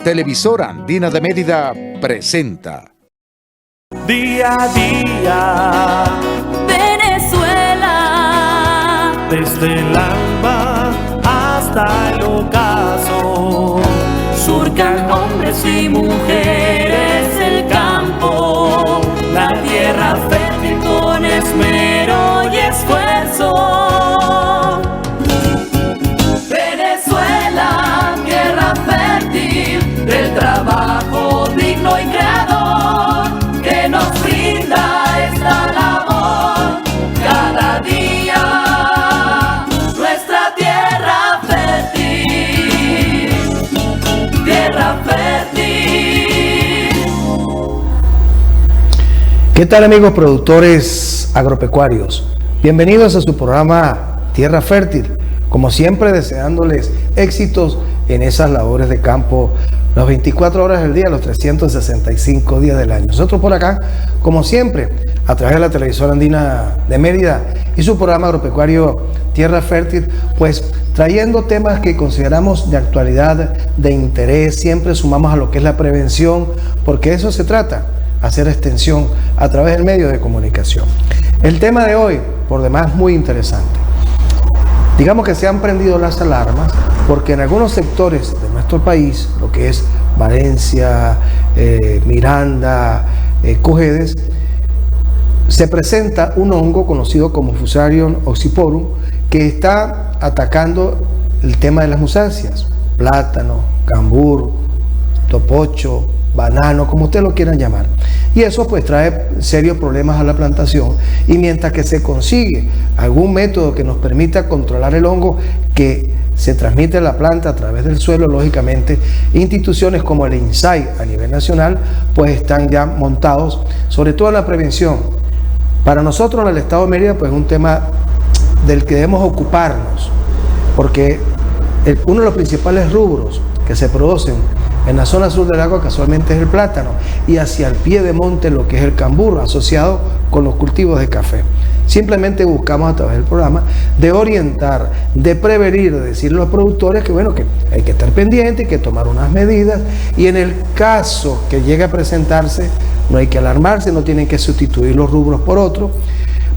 Televisora Andina de Mérida presenta Día a día, Venezuela, desde el alba hasta el ocaso, surcan hombres y mujeres el campo, la tierra fértil con esmero y esfuerzo. Venezuela, tierra fértil del trabajo digno y creador, que nos brinda esta labor cada día. Nuestra tierra fértil, tierra fértil. ¿Qué tal, amigos productores agropecuarios? Bienvenidos a su programa Tierra Fértil. Como siempre, deseándoles éxitos en esas labores de campo las 24 horas del día, los 365 días del año. Nosotros por acá, como siempre, a través de la televisora Andina de Mérida y su programa agropecuario Tierra Fértil, pues trayendo temas que consideramos de actualidad, de interés, siempre sumamos a lo que es la prevención, porque de eso se trata, hacer extensión a través del medio de comunicación. El tema de hoy, por demás, muy interesante. Digamos que se han prendido las alarmas porque en algunos sectores de nuestro país, lo que es Valencia, Miranda, Cojedes, se presenta un hongo conocido como Fusarium oxyporum que está atacando el tema de las musáceas, plátano, cambur, topocho, banano, como ustedes lo quieran llamar. Y eso pues trae serios problemas a la plantación, y mientras que se consigue algún método que nos permita controlar el hongo que se transmite a la planta a través del suelo, lógicamente instituciones como el INSAI a nivel nacional pues están ya montados, sobre todo en la prevención. Para nosotros en el estado de Mérida pues es un tema del que debemos ocuparnos, porque uno de los principales rubros que se producen en la zona sur del agua casualmente es el plátano, y hacia el pie de monte lo que es el cambur, asociado con los cultivos de café. Simplemente buscamos a través del programa de orientar, de prevenir, de decirle a los productores que bueno, que hay que estar pendiente, hay que tomar unas medidas, y en el caso que llegue a presentarse no hay que alarmarse, no tienen que sustituir los rubros por otros,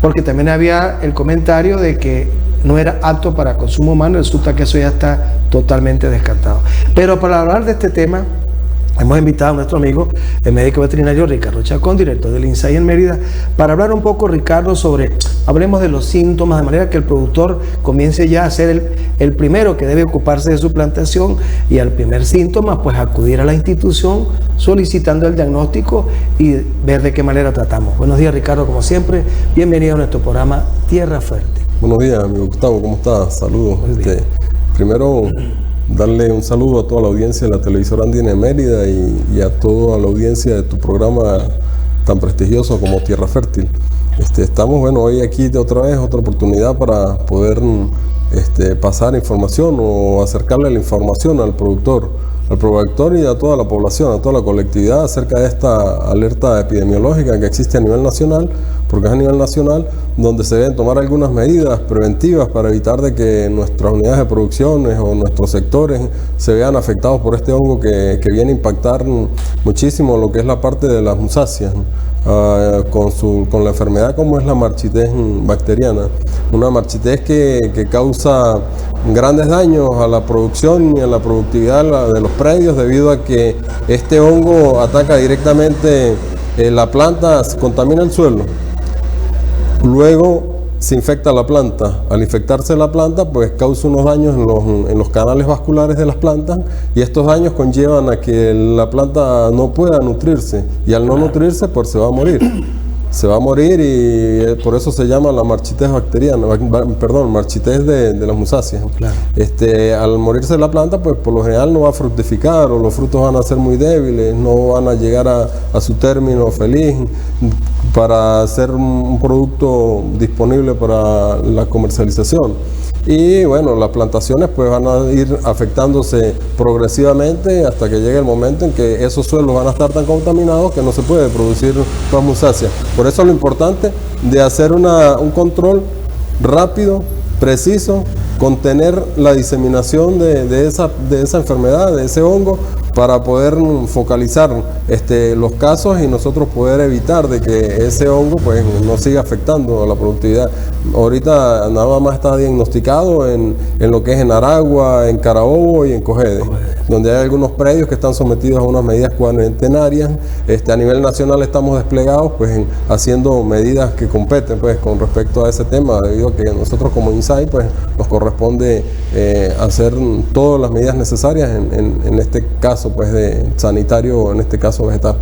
porque también había el comentario de que no era apto para consumo humano. Resulta que eso ya está totalmente descartado. Pero para hablar de este tema, hemos invitado a nuestro amigo, el médico veterinario Ricardo Chacón, director del INSAI en Mérida, para hablar un poco, Ricardo, hablemos de los síntomas, de manera que el productor comience ya a ser el primero que debe ocuparse de su plantación, y al primer síntoma, pues acudir a la institución solicitando el diagnóstico y ver de qué manera tratamos. Buenos días, Ricardo, como siempre, bienvenido a nuestro programa Tierra Fértil. Buenos días, amigo Gustavo, ¿cómo estás? Saludos. Primero, darle un saludo a toda la audiencia de la televisora Andina de Mérida y a toda la audiencia de tu programa tan prestigioso como Tierra Fértil. Estamos, hoy aquí de otra vez, otra oportunidad para poder pasar información o acercarle la información al productor y a toda la población, a toda la colectividad acerca de esta alerta epidemiológica que existe a nivel nacional, porque es a nivel nacional donde se deben tomar algunas medidas preventivas para evitar de que nuestras unidades de producciones o nuestros sectores se vean afectados por este hongo que viene a impactar muchísimo lo que es la parte de las musáceas, con la enfermedad como es la marchitez bacteriana, una marchitez que causa grandes daños a la producción y a la productividad de los predios, debido a que este hongo ataca directamente la planta, contamina el suelo, luego se infecta la planta. Al infectarse la planta, pues causa unos daños en los canales vasculares de las plantas, y estos daños conllevan a que la planta no pueda nutrirse, y al no nutrirse, pues se va a morir. Se va a morir, y por eso se llama la marchitez bacteriana, marchitez de las musáceas. Claro. Al morirse la planta, pues por lo general no va a fructificar, o los frutos van a ser muy débiles, no van a llegar a su término feliz para ser un producto disponible para la comercialización. Y bueno, las plantaciones pues van a ir afectándose progresivamente hasta que llegue el momento en que esos suelos van a estar tan contaminados que no se puede producir más musáceas. Por eso lo importante de hacer un control rápido, preciso, contener la diseminación de esa enfermedad, de ese hongo, para poder focalizar los casos y nosotros poder evitar de que ese hongo pues no siga afectando a la productividad. Ahorita nada más está diagnosticado en lo que es en Aragua, en Carabobo y en Cogede, donde hay algunos predios que están sometidos a unas medidas cuarentenarias. A nivel nacional estamos desplegados pues haciendo medidas que competen pues con respecto a ese tema, debido a que nosotros como INSAI pues nos corresponde hacer todas las medidas necesarias en este caso pues de sanitario, en este caso vegetal.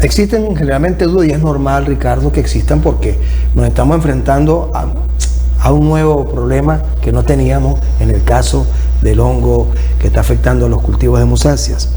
Existen generalmente dudas y es normal, Ricardo, que existan porque nos estamos enfrentando a un nuevo problema que no teníamos en el caso del hongo que está afectando a los cultivos de musáceas.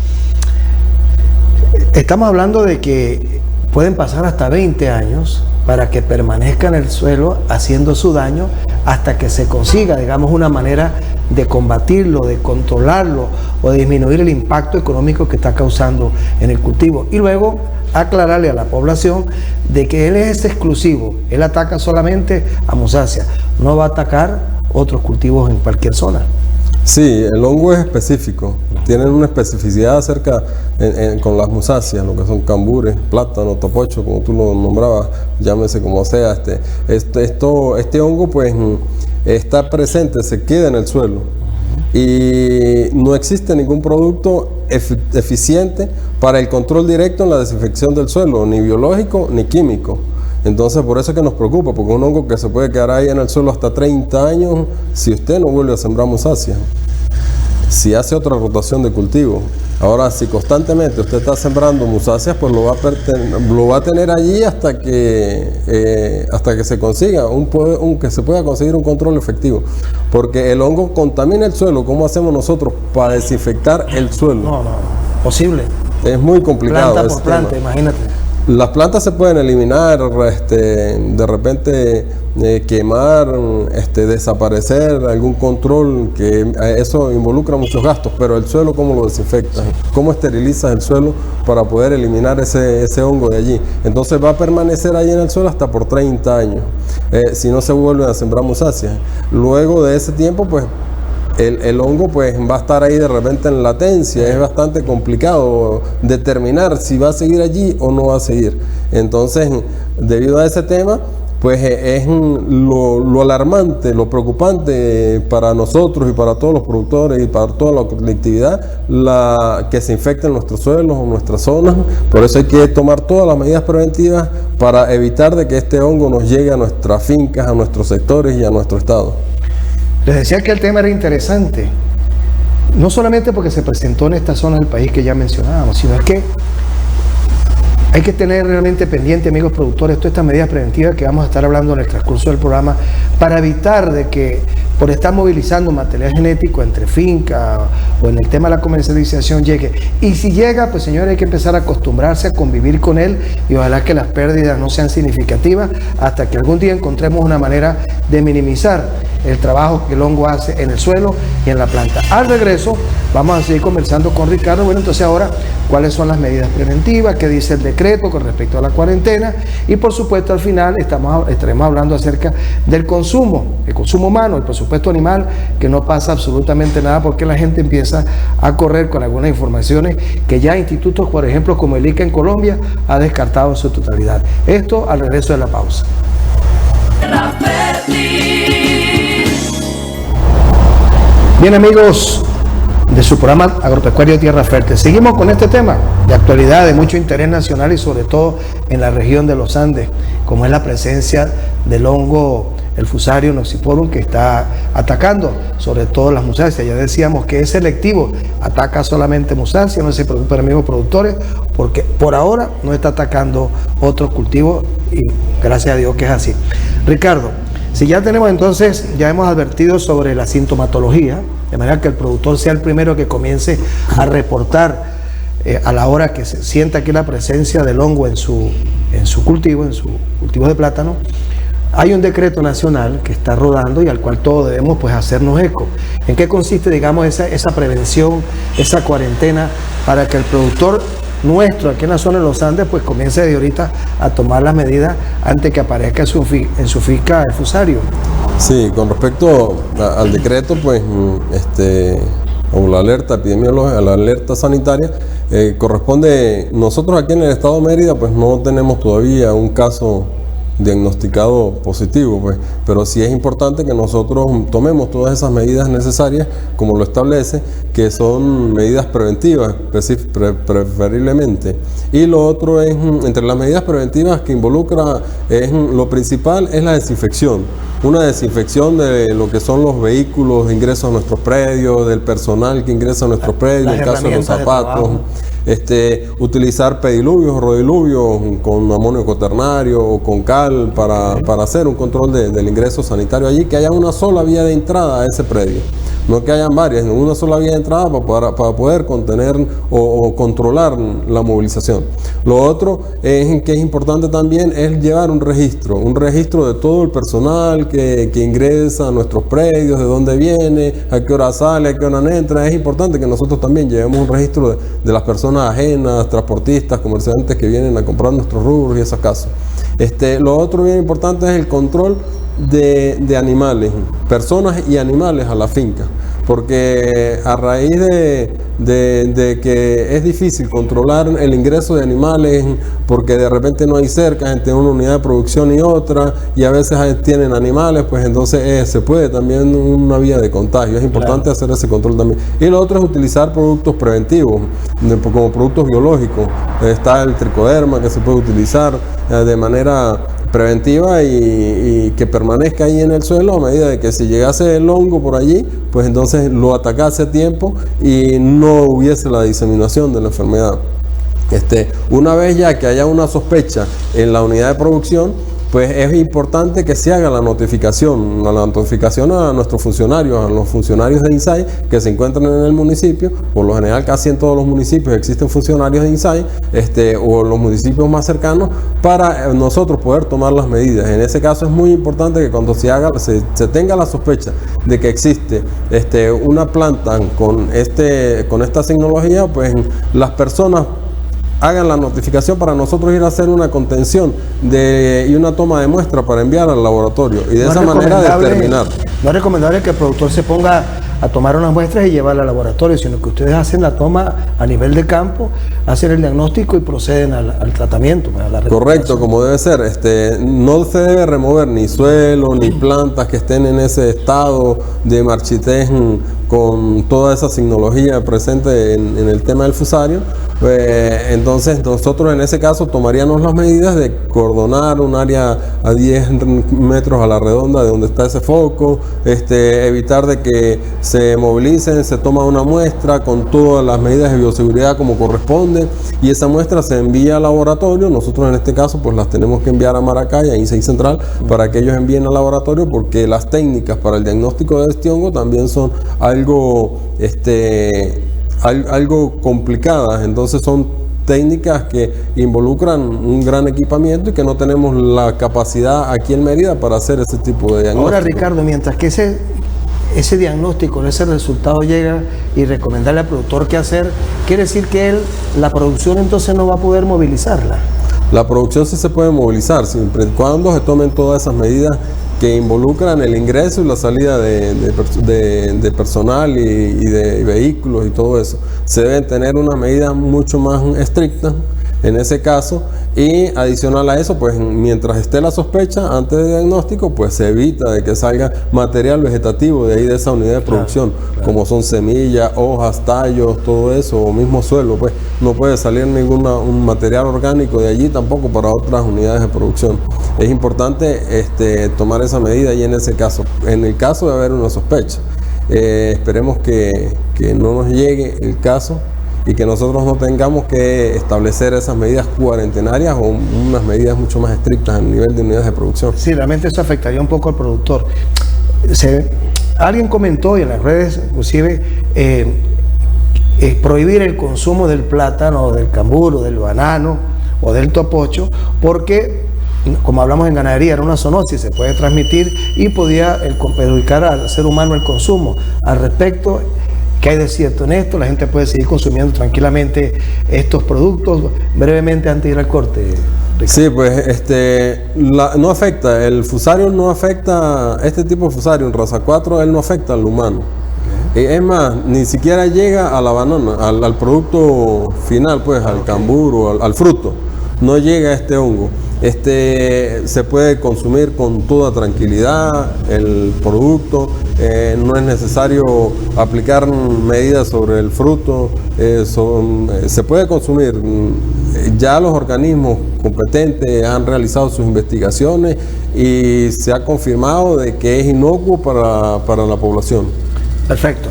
Estamos hablando de que pueden pasar hasta 20 años para que permanezca en el suelo haciendo su daño hasta que se consiga, digamos, una manera de combatirlo, de controlarlo o de disminuir el impacto económico que está causando en el cultivo. Y luego aclararle a la población de que él es exclusivo, él ataca solamente a musácea, no va a atacar otros cultivos en cualquier zona. Sí, el hongo es específico, tienen una especificidad acerca con las musáceas, lo que son cambures, plátano, topocho, como tú lo nombrabas, llámese como sea. Este hongo pues está presente, se queda en el suelo y no existe ningún producto eficiente para el control directo en la desinfección del suelo, ni biológico ni químico. Entonces por eso es que nos preocupa, porque un hongo que se puede quedar ahí en el suelo hasta 30 años si usted no vuelve a sembrar musácea, si hace otra rotación de cultivo. Ahora, si constantemente usted está sembrando musáceas, pues lo va a tener allí hasta que se consiga que se pueda conseguir un control efectivo, porque el hongo contamina el suelo. ¿Cómo hacemos nosotros para desinfectar el suelo? No, posible. Es muy complicado. Planta por planta, imagínate. Las plantas se pueden eliminar, de repente quemar, desaparecer, algún control, que eso involucra muchos gastos, pero el suelo, ¿cómo lo desinfectas? ¿Cómo esterilizas el suelo para poder eliminar ese hongo de allí? Entonces va a permanecer ahí en el suelo hasta por 30 años, si no se vuelven a sembrar musáceas. Luego de ese tiempo, pues el hongo pues va a estar ahí de repente en latencia. Es bastante complicado determinar si va a seguir allí o no va a seguir. Entonces, debido a ese tema, pues es lo alarmante, lo preocupante para nosotros y para todos los productores y para toda la colectividad, que se infecten nuestros suelos o nuestras zonas. Por eso hay que tomar todas las medidas preventivas para evitar de que este hongo nos llegue a nuestras fincas, a nuestros sectores y a nuestro estado. Les decía que el tema era interesante, no solamente porque se presentó en esta zona del país que ya mencionábamos, sino es que hay que tener realmente pendiente, amigos productores, todas estas medidas preventivas que vamos a estar hablando en el transcurso del programa, para evitar de que por estar movilizando material genético entre fincas o en el tema de la comercialización llegue. Y si llega, pues señores, hay que empezar a acostumbrarse a convivir con él y ojalá que las pérdidas no sean significativas hasta que algún día encontremos una manera de minimizar el trabajo que el hongo hace en el suelo y en la planta. Al regreso vamos a seguir conversando con Ricardo. Bueno, entonces ahora, ¿cuáles son las medidas preventivas? ¿Qué dice el decreto con respecto a la cuarentena? Y por supuesto al final estaremos hablando acerca del consumo, el consumo humano, el presupuesto animal, que no pasa absolutamente nada porque la gente empieza a correr con algunas informaciones que ya institutos, por ejemplo, como el ICA en Colombia, ha descartado en su totalidad. Esto al regreso de la pausa. Bien, amigos de su programa Agropecuario Tierra Fértil, seguimos con este tema de actualidad, de mucho interés nacional y sobre todo en la región de los Andes, como es la presencia del hongo, el Fusarium nociporum, que está atacando sobre todo las musáceas. Ya decíamos que es selectivo, ataca solamente musáceas, no se preocupen, amigos productores, porque por ahora no está atacando otros cultivos y gracias a Dios que es así. Ricardo, si ya tenemos entonces, ya hemos advertido sobre la sintomatología, de manera que el productor sea el primero que comience a reportar a la hora que se sienta aquí la presencia del hongo en su cultivo de plátano. Hay un decreto nacional que está rodando y al cual todos debemos pues hacernos eco. ¿En qué consiste, digamos, esa prevención, esa cuarentena, para que el productor nuestro aquí en la zona de los Andes pues comience de ahorita a tomar las medidas antes que aparezca en su finca el Fusarium? Sí, con respecto al decreto, pues o la alerta epidemiológica, la alerta sanitaria, corresponde, nosotros aquí en el estado de Mérida pues no tenemos todavía un caso diagnosticado positivo, pues, pero sí es importante que nosotros tomemos todas esas medidas necesarias, como lo establece, que son medidas preventivas, preferiblemente. Y lo otro es, entre las medidas preventivas que involucra, lo principal es la desinfección. Una desinfección de lo que son los vehículos de ingreso a nuestros predios, del personal que ingresa a nuestros predios, en el caso de los zapatos. Utilizar pediluvios o rodiluvios con amonio cuaternario o con cal para hacer un control del ingreso sanitario allí, que haya una sola vía de entrada a ese predio, no que hayan varias, sino una sola vía de entrada para poder contener o controlar la movilización. Lo otro que es importante también es llevar un registro de todo el personal que ingresa a nuestros predios, de dónde viene, a qué hora sale, a qué hora entra. Es importante que nosotros también llevemos un registro de las personas ajenas, transportistas, comerciantes que vienen a comprar nuestros rubros y esos casos. Lo otro bien importante es el control de animales, personas y animales a la finca, porque a raíz de que es difícil controlar el ingreso de animales, porque de repente no hay cerca entre una unidad de producción y otra, y a veces tienen animales, pues entonces se puede también una vía de contagio. Es importante hacer ese control también. Y lo otro es utilizar productos preventivos, como productos biológicos. Está el tricoderma que se puede utilizar de manera preventiva y que permanezca ahí en el suelo, a medida de que si llegase el hongo por allí, pues entonces lo atacase a tiempo y no hubiese la diseminación de la enfermedad. Una vez ya que haya una sospecha en la unidad de producción, pues es importante que se haga la notificación a nuestros funcionarios, a los funcionarios de INSAI que se encuentran en el municipio. Por lo general casi en todos los municipios existen funcionarios de INSAI, o los municipios más cercanos, para nosotros poder tomar las medidas. En ese caso es muy importante que cuando se tenga la sospecha de que existe una planta con esta tecnología, pues las personas hagan la notificación para nosotros ir a hacer una contención y una toma de muestra para enviar al laboratorio y de esa manera determinar. No es recomendable que el productor se ponga a tomar unas muestras y llevarlas al laboratorio, sino que ustedes hacen la toma a nivel de campo, hacen el diagnóstico y proceden al tratamiento. A la correcto, como debe ser. No se debe remover ni suelo ni plantas que estén en ese estado de marchitez con toda esa tecnología presente en el tema del fusario. Entonces nosotros en ese caso tomaríamos las medidas de cordonar un área a 10 metros a la redonda de donde está ese foco, evitar de que se movilicen, se toma una muestra con todas las medidas de bioseguridad como corresponde y esa muestra se envía al laboratorio. Nosotros en este caso pues las tenemos que enviar a Maracay, a INSAI Central, para que ellos envíen al laboratorio, porque las técnicas para el diagnóstico de este hongo también son algo complicadas. Entonces son técnicas que involucran un gran equipamiento y que no tenemos la capacidad aquí en Mérida para hacer ese tipo de diagnóstico. Ahora, Ricardo, mientras que ese diagnóstico, ese resultado llega y recomendarle al productor qué hacer, quiere decir que la producción entonces no va a poder movilizarla. La producción sí se puede movilizar, siempre y cuando se tomen todas esas medidas que involucran el ingreso y la salida de personal y de vehículos y todo eso. Se deben tener unas medidas mucho más estrictas en ese caso, y adicional a eso, pues mientras esté la sospecha antes del diagnóstico, pues se evita de que salga material vegetativo de ahí, de esa unidad de producción, como son semillas, hojas, tallos, todo eso, o mismo suelo. Pues no puede salir un material orgánico de allí tampoco para otras unidades de producción. Es importante tomar esa medida y en ese caso, en el caso de haber una sospecha, esperemos que no nos llegue el caso y que nosotros no tengamos que establecer esas medidas cuarentenarias o unas medidas mucho más estrictas a nivel de unidades de producción. Sí, realmente eso afectaría un poco al productor. Alguien comentó, y en las redes inclusive, prohibir el consumo del plátano, del cambur, del banano o del topocho, porque, como hablamos en ganadería, era una zoonosis, se puede transmitir y podía perjudicar al ser humano el consumo. Al respecto, ¿qué hay de cierto en esto? La gente puede seguir consumiendo tranquilamente estos productos. Brevemente, antes de ir al corte, Ricardo. Sí, pues no afecta, el fusario no afecta, este tipo de fusario en raza 4, él no afecta al humano. Es más, ni siquiera llega a la banana, al producto final, pues al cambur o al fruto. No llega este hongo. Se puede consumir con toda tranquilidad el producto, no es necesario aplicar medidas sobre el fruto, se puede consumir. Ya los organismos competentes han realizado sus investigaciones y se ha confirmado de que es inocuo para la población. Perfecto.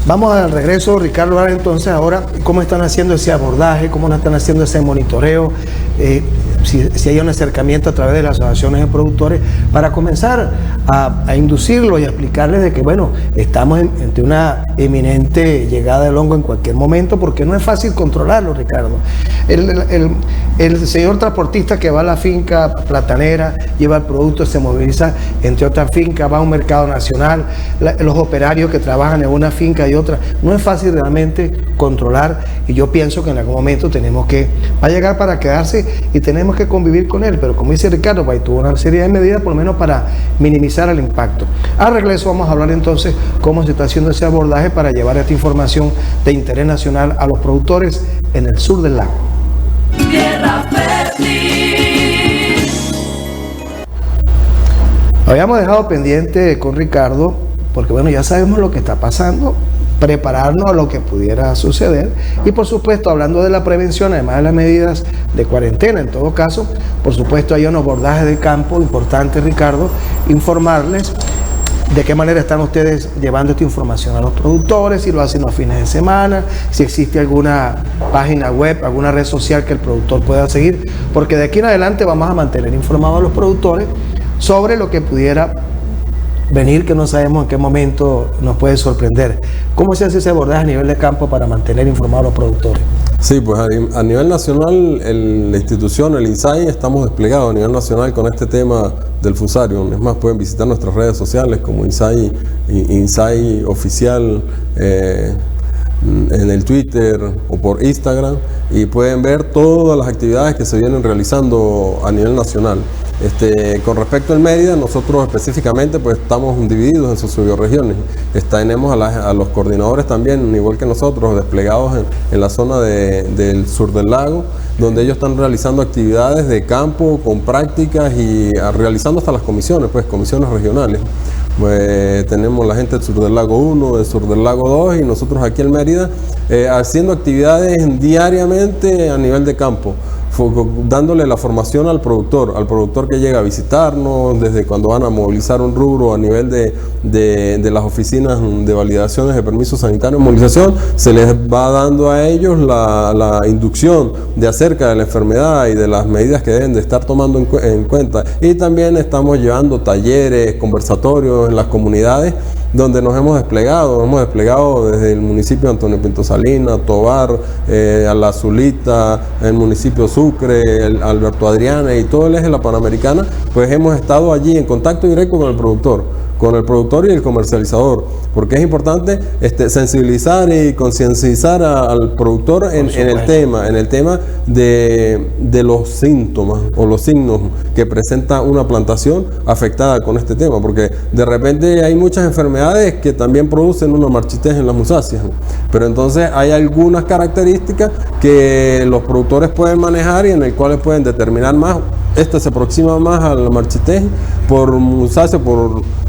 Vamos al regreso, Ricardo, ahora entonces, ahora, ¿cómo están haciendo ese abordaje? ¿Cómo están haciendo ese monitoreo? Si hay un acercamiento a través de las asociaciones de productores para comenzar a inducirlos y a explicarles de que, bueno, estamos ante una eminente llegada del hongo en cualquier momento, porque no es fácil controlarlo, Ricardo. El señor transportista que va a la finca platanera, lleva el producto, se moviliza entre otras fincas, va a un mercado nacional, los operarios que trabajan en una finca y otra, no es fácil realmente controlar, y yo pienso que en algún momento va a llegar para quedarse y tenemos que convivir con él, pero como dice Ricardo, pues tuvo una serie de medidas por lo menos para minimizar el impacto. Al regreso vamos a hablar entonces cómo se está haciendo ese abordaje para llevar esta información de interés nacional a los productores en el sur del lago. Tierra fértil. Habíamos dejado pendiente con Ricardo, porque bueno, ya sabemos lo que está pasando, prepararnos a lo que pudiera suceder y por supuesto hablando de la prevención, además de las medidas de cuarentena, en todo caso, por supuesto hay unos abordajes de campo importantes, Ricardo, informarles de qué manera están ustedes llevando esta información a los productores, si lo hacen los fines de semana, si existe alguna página web, alguna red social que el productor pueda seguir, porque de aquí en adelante vamos a mantener informados a los productores sobre lo que pudiera venir, que no sabemos en qué momento nos puede sorprender. ¿Cómo se hace ese abordaje a nivel de campo para mantener informados a los productores? Sí, pues a nivel nacional, la institución, el INSAI, estamos desplegados a nivel nacional con este tema del fusario. Es más, pueden visitar nuestras redes sociales como INSAI oficial en el Twitter o por Instagram, y pueden ver todas las actividades que se vienen realizando a nivel nacional. Con respecto al Mérida, nosotros específicamente pues estamos divididos en sus subregiones. Tenemos a los coordinadores también, igual que nosotros, desplegados en la zona del sur del lago, donde ellos están realizando actividades de campo con prácticas y realizando hasta las comisiones regionales. Pues tenemos la gente del sur del lago 1, del sur del lago 2 y nosotros aquí en Mérida haciendo actividades diariamente a nivel de campo, dándole la formación al productor que llega a visitarnos, desde cuando van a movilizar un rubro a nivel de las oficinas de validaciones de permisos sanitarios de movilización, se les va dando a ellos la inducción de acerca de la enfermedad y de las medidas que deben de estar tomando en cuenta. Y también estamos llevando talleres, conversatorios en las comunidades donde nos hemos desplegado desde el municipio de Antonio Pinto Salinas, Tobar, a La Zulita, el municipio Sucre, el Alberto Adriana y todo el eje de la Panamericana, pues hemos estado allí en contacto directo con el productor y el comercializador, porque es importante sensibilizar y concienciar al productor en el tema de los síntomas o los signos que presenta una plantación afectada con este tema, porque de repente hay muchas enfermedades que también producen una marchitez en las musáceas, pero entonces hay algunas características que los productores pueden manejar y en el cuales pueden determinar más. Se aproxima más a la marchitez por musácea,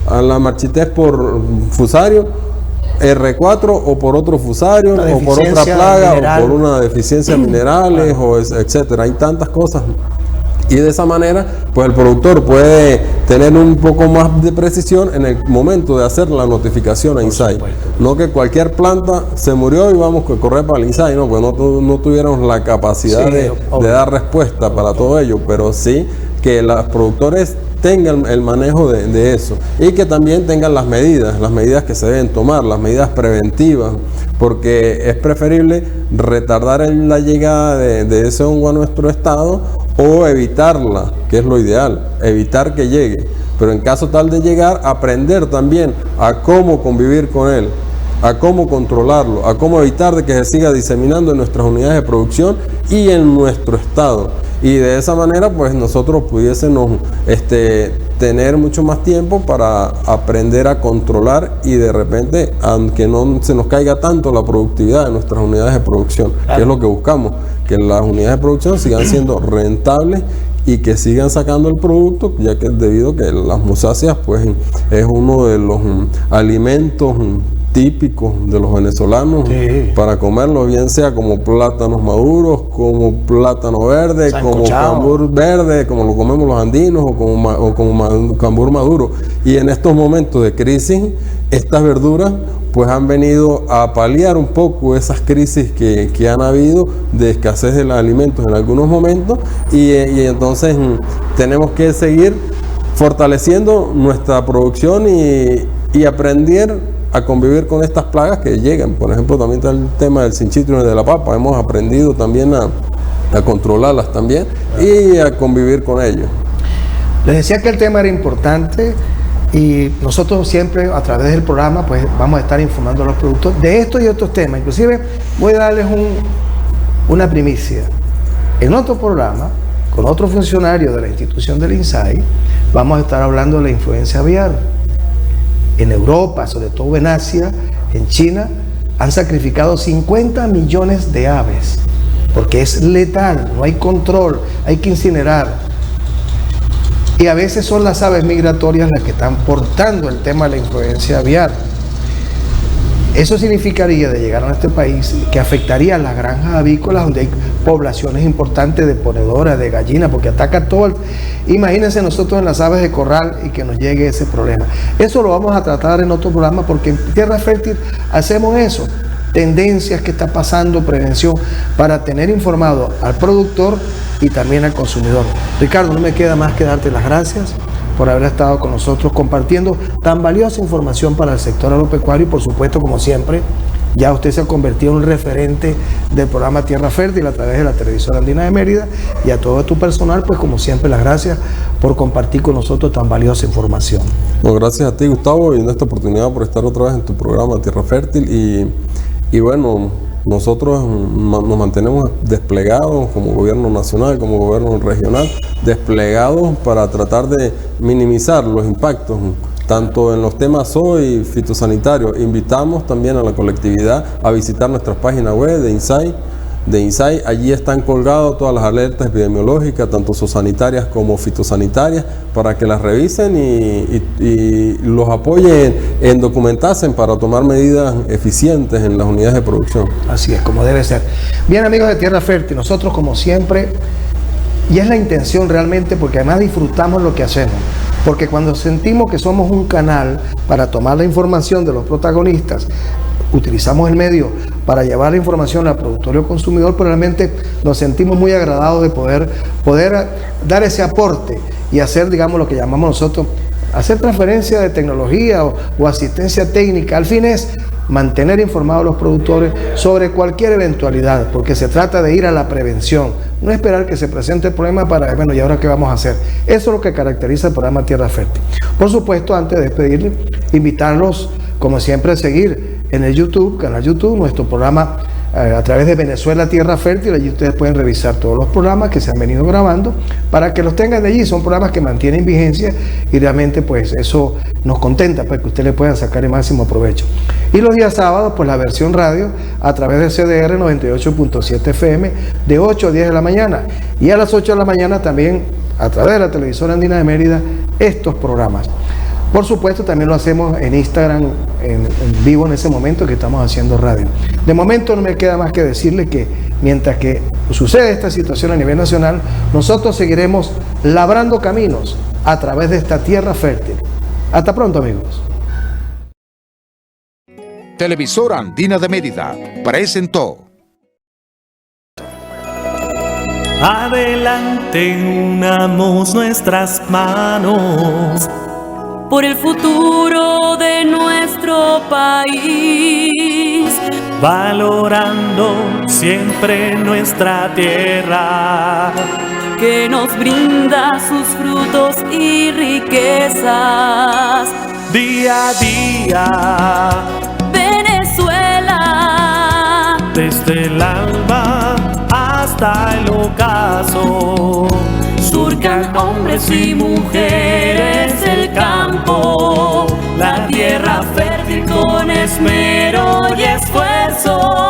a la marchitez por fusario R4 o por otro fusario o por otra plaga mineral, o por una deficiencia de minerales o etcétera. Hay tantas cosas. Y de esa manera, pues el productor puede tener un poco más de precisión en el momento de hacer la notificación a INSAI. No que cualquier planta se murió y vamos a correr para el INSAI, no, pues no tuviéramos la capacidad de dar respuesta para todo ello, pero sí que los productores tengan el manejo de eso y que también tengan las medidas que se deben tomar, las medidas preventivas, porque es preferible retardar la llegada de ese hongo a nuestro estado o evitarla, que es lo ideal, evitar que llegue, pero en caso tal de llegar, aprender también a cómo convivir con él, a cómo controlarlo, a cómo evitar de que se siga diseminando en nuestras unidades de producción y en nuestro estado. Y de esa manera pues nosotros pudiésemos tener mucho más tiempo para aprender a controlar y de repente, aunque no se nos caiga tanto la productividad de nuestras unidades de producción, que es lo que buscamos, que las unidades de producción sigan siendo rentables y que sigan sacando el producto, ya que debido a que las musáceas pues es uno de los alimentos típicos de los venezolanos para comerlo, bien sea como plátanos maduros, como plátano verde, como cambur verde, como lo comemos los andinos, o como cambur maduro. Y en estos momentos de crisis, estas verduras pues han venido a paliar un poco esas crisis que han habido de escasez de los alimentos en algunos momentos, y entonces tenemos que seguir fortaleciendo nuestra producción y aprender a convivir con estas plagas que llegan. Por ejemplo, también está el tema del cinchitro y de la papa. Hemos aprendido también a controlarlas también y a convivir con ellos. Les decía que el tema era importante y nosotros siempre a través del programa pues vamos a estar informando a los productores de estos y otros temas. Inclusive voy a darles una primicia. En otro programa, con otro funcionario de la institución del INSAI, vamos a estar hablando de la influenza aviar. En Europa, sobre todo en Asia, en China, han sacrificado 50 millones de aves, porque es letal, no hay control, hay que incinerar. Y a veces son las aves migratorias las que están portando el tema de la influenza aviar. Eso significaría, de llegar a este país, que afectaría a las granjas avícolas donde hay poblaciones importantes de ponedoras, de gallinas, porque ataca todo el... Imagínense nosotros en las aves de corral y que nos llegue ese problema. Eso lo vamos a tratar en otro programa, porque en Tierra Fértil hacemos eso, tendencias que está pasando, prevención, para tener informado al productor y también al consumidor. Ricardo, no me queda más que darte las gracias por haber estado con nosotros compartiendo tan valiosa información para el sector agropecuario y, por supuesto, como siempre, ya usted se ha convertido en un referente del programa Tierra Fértil a través de la televisora andina de Mérida, y a todo tu personal, pues como siempre, las gracias por compartir con nosotros tan valiosa información. Bueno, gracias a ti, Gustavo, y en esta oportunidad por estar otra vez en tu programa Tierra Fértil y bueno, nosotros nos mantenemos desplegados como gobierno nacional, como gobierno regional, desplegados para tratar de minimizar los impactos, tanto en los temas zooi y fitosanitarios. Invitamos también a la colectividad a visitar nuestra página web de INSAI. Allí están colgadas todas las alertas epidemiológicas, tanto zoosanitarias como fitosanitarias, para que las revisen y los apoyen en documentarse para tomar medidas eficientes en las unidades de producción. Así es, como debe ser. Bien, amigos de Tierra Fértil, nosotros como siempre, y es la intención realmente, porque además disfrutamos lo que hacemos, porque cuando sentimos que somos un canal para tomar la información de los protagonistas, utilizamos el medio para llevar la información al productor y al consumidor, pero realmente nos sentimos muy agradados de poder dar ese aporte y hacer, digamos, lo que llamamos nosotros, hacer transferencia de tecnología o asistencia técnica. Al fin es mantener informados a los productores sobre cualquier eventualidad, porque se trata de ir a la prevención, no esperar que se presente el problema para, bueno, ¿y ahora qué vamos a hacer? Eso es lo que caracteriza el programa Tierra Fértil. Por supuesto, antes de despedirle, invitarlos, como siempre, a seguir en el YouTube, canal YouTube, nuestro programa a través de Venezuela Tierra Fértil. Allí ustedes pueden revisar todos los programas que se han venido grabando para que los tengan de allí. Son programas que mantienen vigencia y realmente pues eso nos contenta, para que ustedes le puedan sacar el máximo provecho. Y los días sábados, pues la versión radio a través de CDR 98.7 FM de 8 a 10 de la mañana. Y a las 8 de la mañana también a través de la televisora andina de Mérida estos programas. Por supuesto, también lo hacemos en Instagram, en vivo en ese momento que estamos haciendo radio. De momento no me queda más que decirle que mientras que sucede esta situación a nivel nacional, nosotros seguiremos labrando caminos a través de esta tierra fértil. Hasta pronto, amigos. Televisora Andina de Mérida presentó. Adelante, unamos nuestras manos por el futuro de nuestro país, valorando siempre nuestra tierra, que nos brinda sus frutos y riquezas. Día a día, Venezuela, desde el alba hasta el ocaso, surcan hombres y mujeres el campo, la tierra fértil con esmero y esfuerzo.